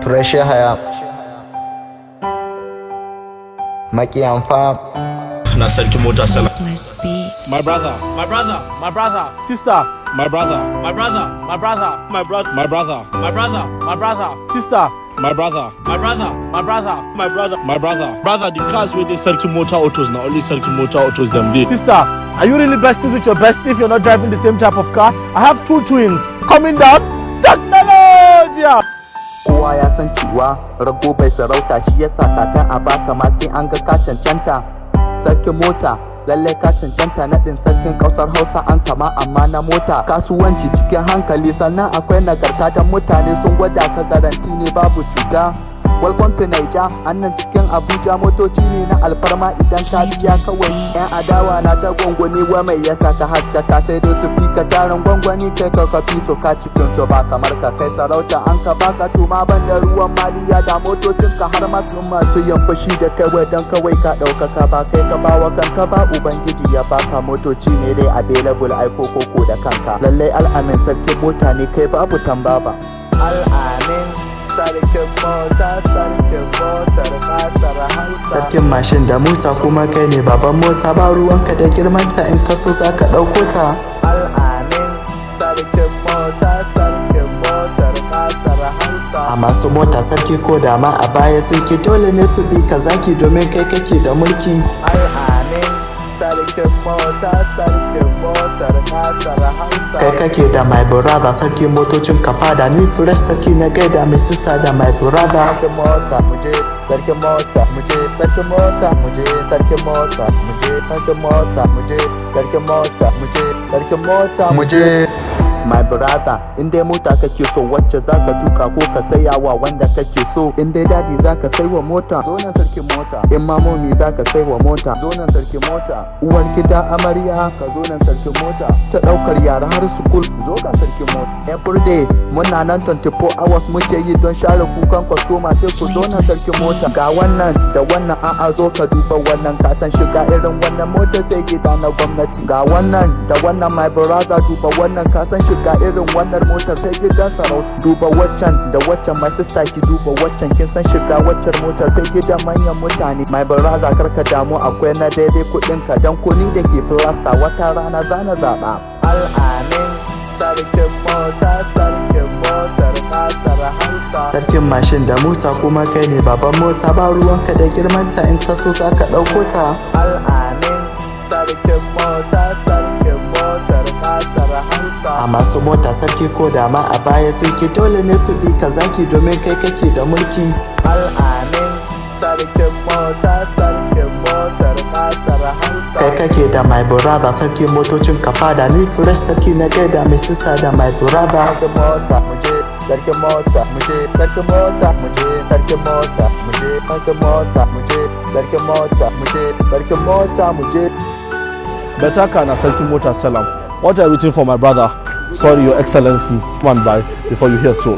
Fresh Yahaya Makiyanfa na sarkin mota sana. My brother, my brother, my brother, sister, my brother, my brother, my brother, my brother, my brother, my brother, my brother, sister, my brother, my brother, my brother, my brother, my brother, brother. The cars with the sarkin motor autos now, only sarkin motor autos them dey. Sister, are you really besties with your bestie if you're not driving the same type of car? I have two twins coming down. Technology. Kowa ya san cewa rago bai sarauta, shi yasa kafin a baka ma sai an ga ka cancanta. Sarkin mota lallai ka cancanta, naɗin sarkin kasar Hausa an kama amma na mota. Kasuwanci cikin hankali sannan akwai nagarta, don mutane sun gwada ka, garanti ne babu cuta. Welcome to Naija, annan cikin Abuja motoci ne na alfarma idan ka biya kawai. Yan adawa na ta gwangwani wa mai yasa ka haskaka, sai dai su fika tarin gwangwani kai ka kafi so ka cikin so ba kamar ka kai sarauta an ka baka tuma ban da ruwan maliya da motocin ka har makon masu yin fushi da kai dan kawai ka ɗaukaka ba kai ka bawa kanka ba, ubangiji ya baka motoci ne dai available ai koko da kanka. Lallai al'amin sarkin mota ne kai babu tambaba. Al'amin sarkin mota, sarkin motar kasar Hausa. Sarkin mashin da mota kuma kai ne baban mota, ba ruwanka da girmanta, in ka so za ka ɗauko ta. Al'amin sarkin mota, sarkin motar kasar Hausa. A masu mota sarki ko da ma a baya suke, dole ne su bi ka zaki domin kai kake da mulki. Al'amin sarkin mota, sarkin motar kasar Hausa. Kai kake da my brother, sarki motocin ka fada, ni fresh sarki na gaida mai sister da my brother. Sarkin mota muje, sarkin mota muje, sarkin mota muje, sarkin mota muje, sarkin mota muje, sarkin mota muje, sarkin mota muje. My brother, in dai mota kake so wacce zaka tuka ko ka saya wa wanda kake so, in dai dadi zaka sai wa mota, zo nan sarkin mota. In mamomi zaka sai wa mota, zo nan sarkin mota. Uwar gida amarya ka zo nan sarkin mota, ta daukar yara har school zo ga sarkin mota. Every day muna nan 24 hours muke yi don share kukan customer, sai ku zo nan sarkin mota. Ga wannan da wannan a'a zo ka duba wannan, ka san shiga irin wannan mota sai gida na gwamnati. Ga wannan da wannan my brother duba wannan, ka san ga irin wannan motar sai gidan sarauta. Duba waccan da waccan my sister, ki duba waccan, kin san shiga waccan motar sai gidan manyan mutane. My brother karka damu, akwai na daidai kudin ka, dan kuni da ke plaster wata rana zana zaba. Al'amin sarkin mota, sarkin motar kasar Hausa. Sarkin mashin da mota kuma kai ne baban mota, ba ruwanka da girmanta, in ka so za ka ɗauko ta. Al'amin sarkin mota, sarkin motar kasar Hausa. A masu mota sarki ko da ma a baya suke, dole ne su bi ka zaki domin kai kake da mulki. Al'amin sarkin mota, sarkin motar kasar Hausa. Kai kake da my brother, sarki motocin ka fada, ni fresh sarki na gaida mai sister da my brother. Sarkin mota muje, sarkin mota muje, sarkin mota muje, sarkin mota muje, sarkin mota muje, sarkin mota muje, sarkin mota muje. Betaka na sarkin mota salam. What are you waiting for, my brother? Sorry, Your Excellency. Come on by before you hear so.